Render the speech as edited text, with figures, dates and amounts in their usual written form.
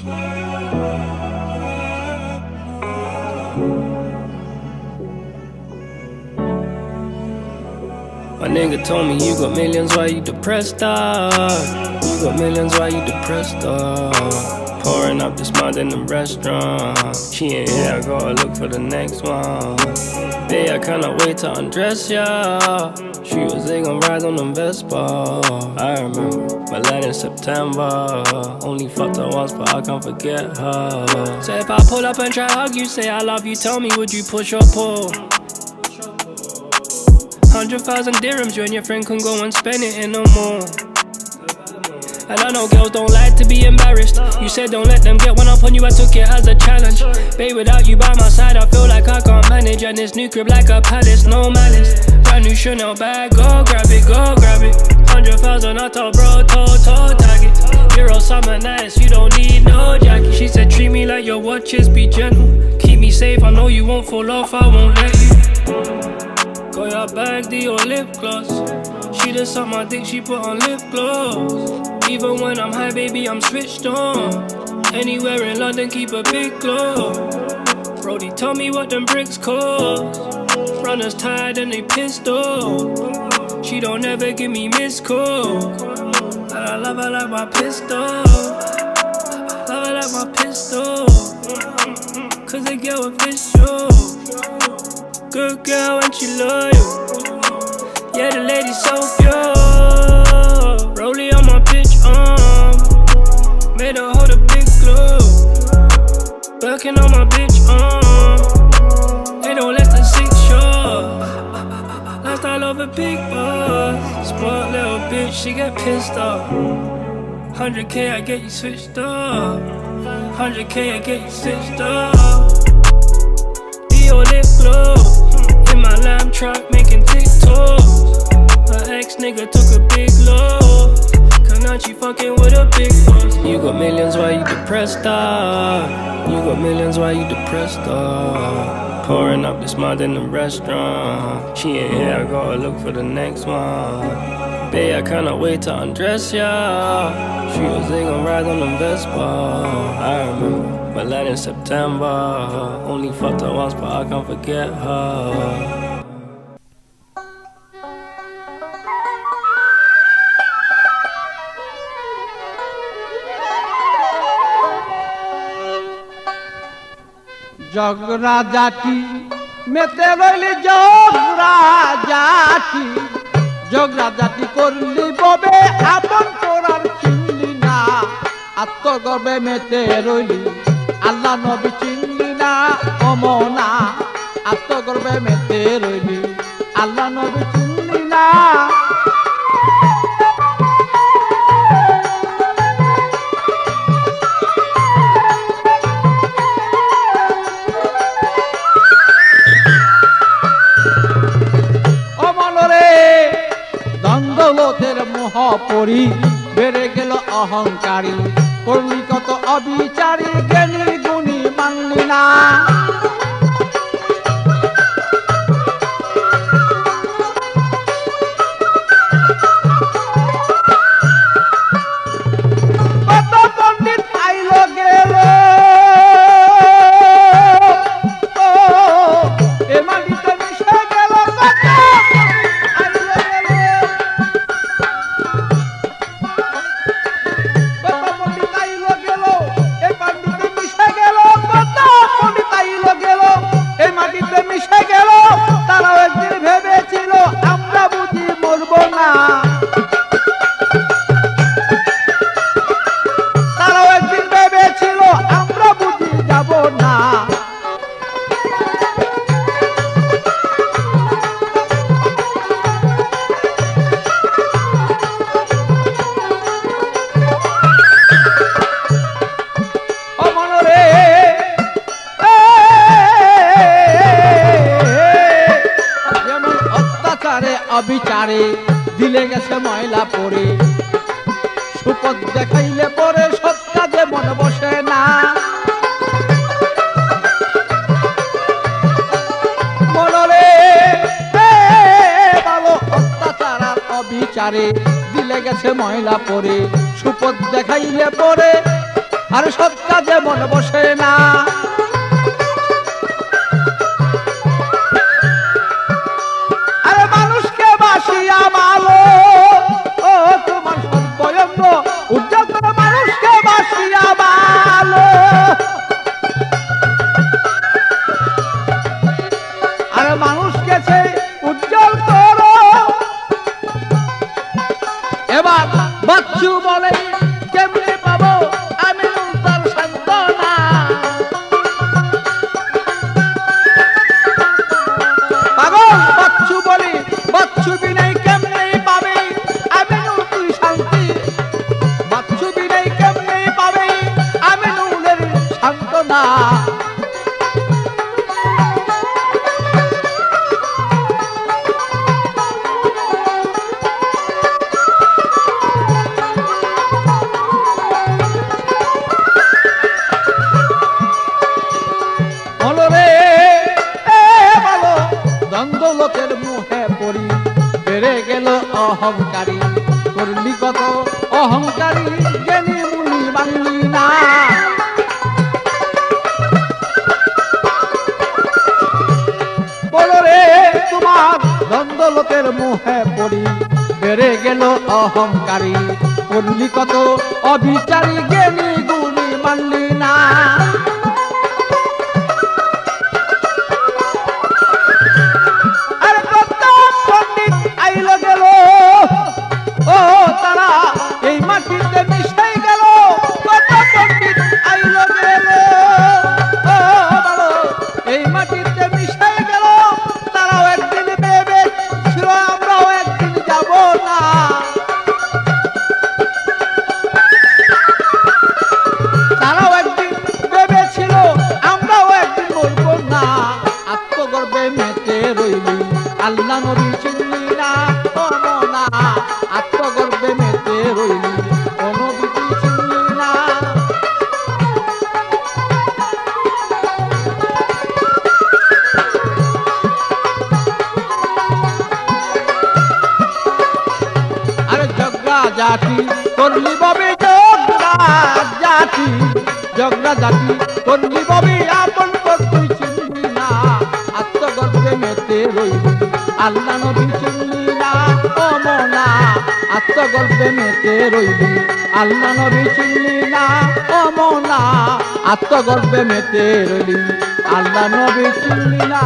My nigga told me you got millions, why you depressed, dog? You got millions, why you depressed, dog? Pouring up this mud in the restaurant. She ain't here, I gotta look for the next one. Babe, I cannot wait to undress ya. She was they gon' ride on them Vespa. I remember my lad in September. Only fucked her once, but I can't forget her. So if I pull up and try hug you, say I love you, tell me would you push or pull? 100,000 dirhams, you and your friend can go and spend it in no more. And I know girls don't like to be embarrassed. You said don't let them get one up on you, I took it as a challenge. Babe, without you by my side, I feel like I can't manage. And this new crib like a palace, no malice. Brand new Chanel bag, go grab it, go grab it. 100,000, I told bro, toe, tag it. Euro summer nights, you don't need no jacket. She said treat me like your watches, be gentle. Keep me safe, I know you won't fall off, I won't let you. Got your bag, your lip gloss. She just suck my dick, she put on lip gloss. Even when I'm high, baby, I'm switched on. Anywhere in London, keep a big glow. Brody, tell me what them bricks cost. Runners tired and they pissed off. She don't ever give me missed call. And I love her like my pistol. Love her like my pistol. Cause they get official. Good girl and she loyal. Yeah, the lady so pure. Rollie on my bitch arm. Made her hold a big glow. Birkin on my bitch arm. They don't let the six show. Lifestyle of a big boss. Smart little bitch, she get pissed off. 100K, I get you switched up. 100K, I get you switched up. Dio lip glow. In my lamb truck making TikToks. Her ex-nigga took a big load. Cause now she fucking with a big boss. You got millions, why you depressed, dog? You got millions, why you depressed, dog? Pouring up this mud in the restaurant. She ain't here, I gotta look for the next one. Babe, I cannot wait to undress ya. She was they gon' ride on them Vespa. I remember my lad in September. Only fucked her once, but I can't forget her. জগরা জাতি মেতে রইলি জগরা জাতি জগরা জাতি করলি ববে আপন তোরার চিনলি না আত্মগর্বে মেতে রইলি আল্লাহ নবী চিনলি না অমনা আত্মগর্বে মেতে রইলি আল্লাহ নবী চিনলি না দৌলতের মোহ পরি বেড়ে গেল অহংকারী করলি কত অবিচারী জ্ঞানী গুণী মানলি না কত পণ্ডিত আইল গেল এ মাটিতে মিশে গেল অবিচারে দিলে গেছে ময়লা পড়ে সুপথ দেখাইলে পরে সৎ কাজে মনে বসে না মনরে ভালো অত্যাচার আর অবিচারে দিলে গেছে ময়লা পড়ে সুপথ দেখাইলে পরে আর সৎ কাজে মন বসে না। আরে মানুষকে বাসিয়া ভালো, ও তোমার সর্বয়ঙ্গ উজ্জ্বল করে মানুষকে বাসিয়া ভালো। আরে মানুষকে সে উজ্জ্বল করো। এবার বাচ্চু বলে কেমনে পাবো আমি তার সান্ত্বনা। পাগল বাচ্চু বলি বাচ্চু বিনাই কেমনে পাবে আমি তুই শান্তি। বাচ্চু বিনাই কেমনে পাবে আমি নুলের সান্ত্বনা। দ্বন্দ্বলোকের মুহে পড়ি বেড়ে গেল অহংকারী। করলি কত অহংকারী জ্ঞানী মুনি বাংলি না। বলো রে তোমার দ্বন্দ্বলোকের মুহে পড়ি বেড়ে গেল অহংকারী। করলি কত অবিচারী জ্ঞানী গুণী মানলি না। ও তারা এই মাটিতে মিশাই গেল। কত পণ্ডিত আইলো গেল, ও বলো এই মাটিতে মিশাই গেল। তারাও একদিন ভেবে ছিল আমরাও একদিন যাব না। তারাও একদিন ভেবেছিল আমরাও একদিন বলবো না। আত্মগর্বে মেতে রইলি আল্লাহ নবী চিনলি না। আত্মগর্বে মেতে রইলি কোন বিধি চিনলি না। আরে জগরা জাতি করলি ববি জগরা জাতি। জগরা জাতি করলি ববি আপন কর তুই চিনলি না। আত্মগর্বে মেতে রইলি আল্লাহ নবী চিনলি না। ও মোনা আত্মগর্বে মেতে রইলি আল্লাহ নবী চিনলি না। ও মোনা আত্মগর্বে মেতে রইলি আল্লাহ নবী চিনলি না।